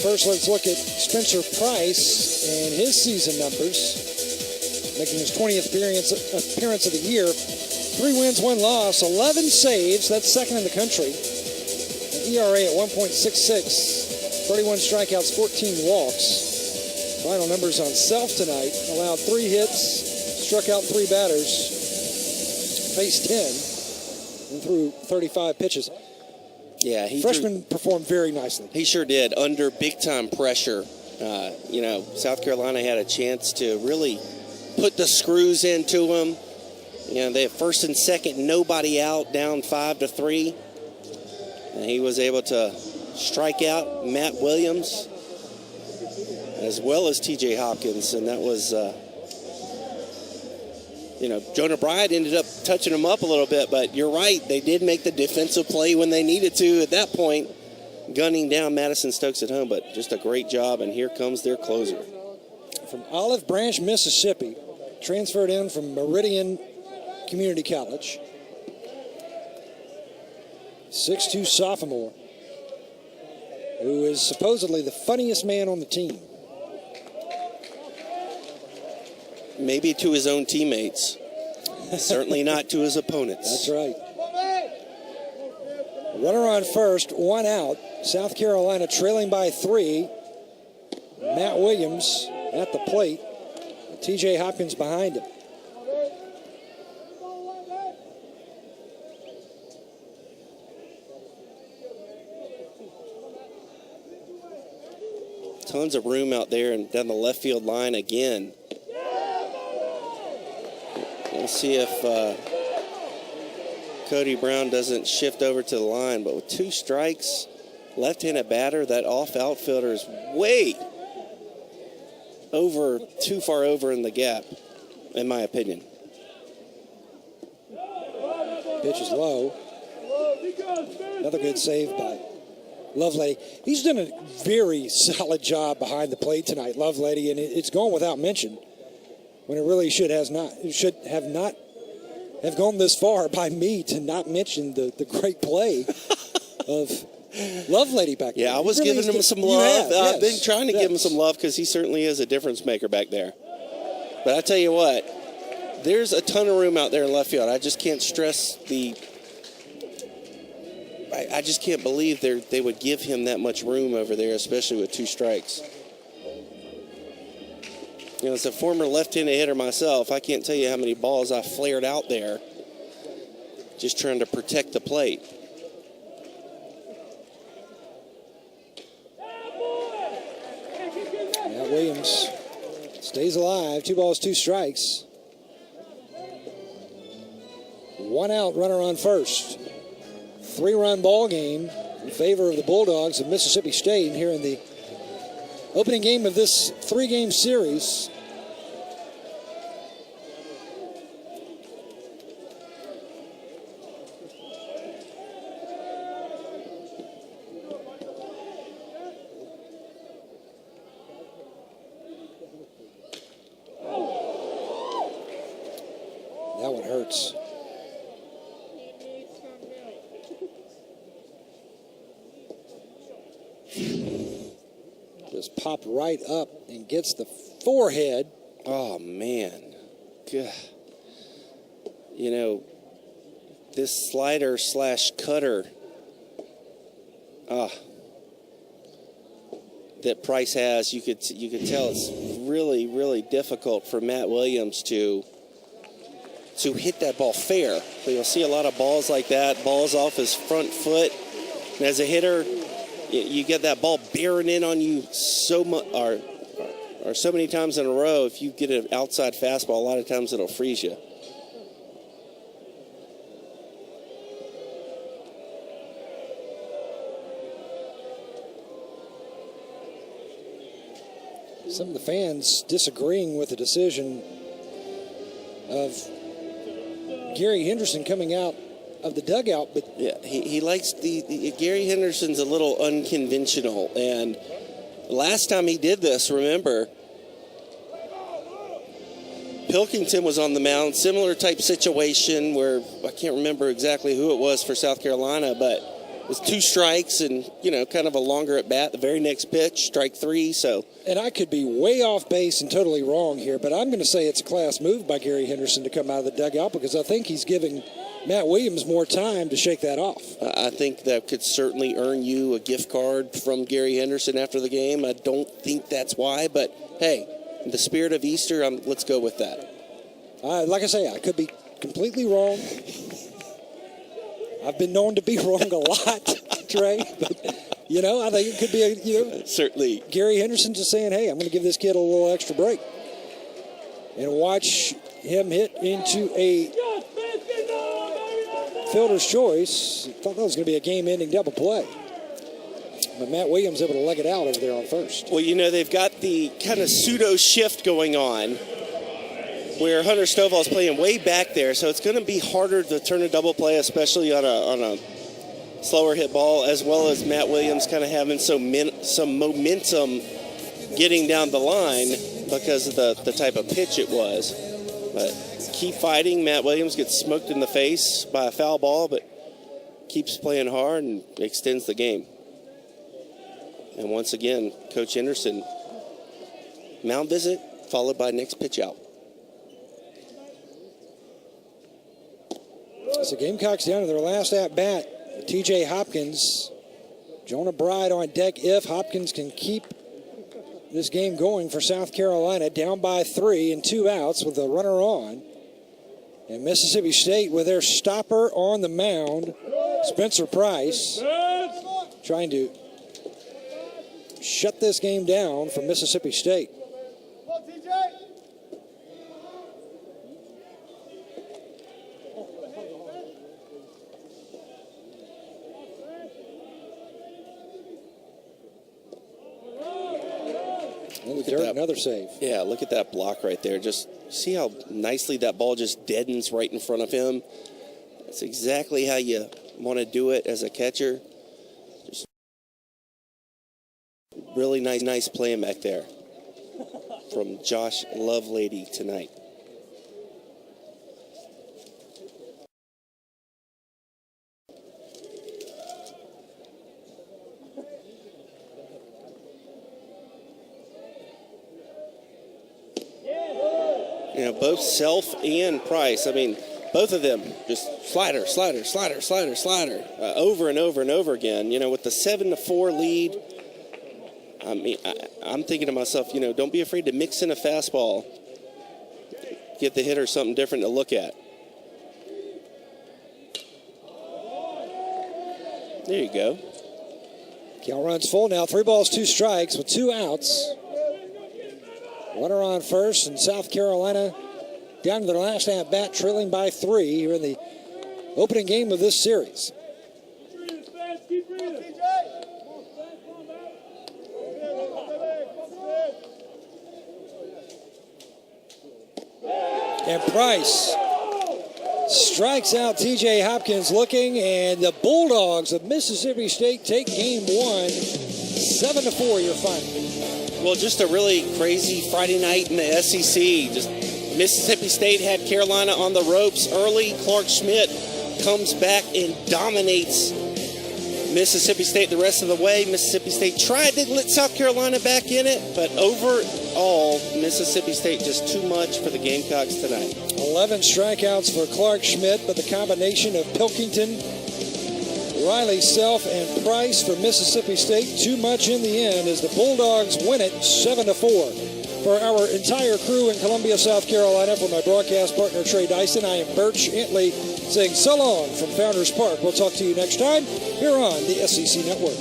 first, let's look at Spencer Price and his season numbers. Making his 20th appearance of the year. 3 wins, 1 loss, 11 saves. That's second in the country. An ERA at 1.66. 31 strikeouts, 14 walks. Final numbers on self tonight. Allowed 3 hits, struck out 3 batters, faced ten, and threw 35 pitches. Yeah, Freshman performed very nicely. He sure did, under big-time pressure. South Carolina had a chance to really put the screws into him. They have first and second, nobody out, down 5-3. And he was able to strike out Matt Williams as well as T.J. Hopkins. And that was, Jonah Bryant ended up touching him up a little bit. But you're right, they did make the defensive play when they needed to at that point, gunning down Madison Stokes at home. But just a great job, and here comes their closer. From Olive Branch, Mississippi, transferred in from Meridian Community College. 6'2" sophomore, who is supposedly the funniest man on the team. Maybe to his own teammates. Certainly not to his opponents. That's right. Runner on first, 1 out. South Carolina trailing by 3. Matt Williams at the plate. T.J. Hopkins behind him. Tons of room out there and down the left field line again. We'll see if Cody Brown doesn't shift over to the line. But with 2 strikes, left-handed batter, that off outfielder is way too far over in the gap, in my opinion. Pitch is low. Another good save by Lovelady. He's done a very solid job behind the plate tonight, Lovelady, and it's gone without mention when it really should have not gone this far by me to not mention the great play of Lovelady back there. Yeah, I was giving him some love. I've been trying to give him some love because he certainly is a difference maker back there. But I tell you what, there's a ton of room out there in left field. I just can't stress I just can't believe they would give him that much room over there, especially with 2 strikes. As a former left-handed hitter myself, I can't tell you how many balls I flared out there just trying to protect the plate. Matt Williams stays alive. 2 balls, 2 strikes. 1 out, runner on first. 3-run ball game in favor of the Bulldogs of Mississippi State here in the opening game of this 3-game series. That one hurts. Just popped right up and gets the forehead. Oh, man. God. This slider / cutter that Price has, you could tell it's really, really difficult for Matt Williams to hit that ball fair. So you'll see a lot of balls like that, balls off his front foot. And as a hitter, you get that ball bearing in on you so much, or so many times in a row. If you get an outside fastball, a lot of times it'll freeze you. Some of the fans disagreeing with the decision of Gary Henderson coming out of the dugout, but yeah, he likes Gary Henderson's a little unconventional, and last time he did this, remember, Pilkington was on the mound, similar type situation where I can't remember exactly who it was for South Carolina, but was 2 strikes and, kind of a longer at bat. The very next pitch, strike 3. So, and I could be way off base and totally wrong here, but I'm going to say it's a class move by Gary Henderson to come out of the dugout because I think he's giving Matt Williams more time to shake that off. I think that could certainly earn you a gift card from Gary Henderson after the game. I don't think that's why, but hey, in the spirit of Easter, let's go with that. Like I say, I could be completely wrong. I've been known to be wrong a lot, Trey. But, I think it could be certainly Gary Henderson just saying, hey, I'm going to give this kid a little extra break. And watch him hit into a fielder's choice. I thought that was going to be a game-ending double play. But Matt Williams able to leg it out over there on first. Well, they've got the kind of pseudo shift going on where Hunter Stovall's playing way back there, so it's going to be harder to turn a double play, especially on a slower hit ball, as well as Matt Williams kind of having some momentum getting down the line because of the type of pitch it was. But keep fighting. Matt Williams gets smoked in the face by a foul ball, but keeps playing hard and extends the game. And once again, Coach Henderson, mound visit followed by next pitch out. So Gamecocks down to their last at-bat. TJ Hopkins, Jonah Bride on deck if Hopkins can keep this game going for South Carolina. Down by 3 and 2 outs with a runner on. And Mississippi State with their stopper on the mound, Spencer Price, trying to shut this game down for Mississippi State. Another save. Yeah, look at that block right there. Just see how nicely that ball just deadens right in front of him. That's exactly how you want to do it as a catcher. Just really nice playing back there from Josh Lovelady tonight. Both Self and Price. Both of them just slider, over and over and over again. With the 7-4 lead, I'm thinking to myself, don't be afraid to mix in a fastball. Give the hitter something different to look at. There you go. Count runs full now. 3 balls, 2 strikes with 2 outs. Runner on first, and South Carolina down to their last at-bat, trailing by 3 here in the opening game of this series. And Price strikes out TJ Hopkins looking, and the Bulldogs of Mississippi State take game 1, 7-4 your final. Well, just a really crazy Friday night in the SEC. Just Mississippi State had Carolina on the ropes early. Clark Schmidt comes back and dominates Mississippi State the rest of the way. Mississippi State tried to let South Carolina back in it, but overall, Mississippi State just too much for the Gamecocks tonight. 11 strikeouts for Clark Schmidt, but the combination of Pilkington, Riley, Self, and Price for Mississippi State, too much in the end as the Bulldogs win it 7-4. For our entire crew in Columbia, South Carolina, for my broadcast partner Trey Dyson, I am Birch Antley saying so long from Founders Park. We'll talk to you next time here on the SEC Network.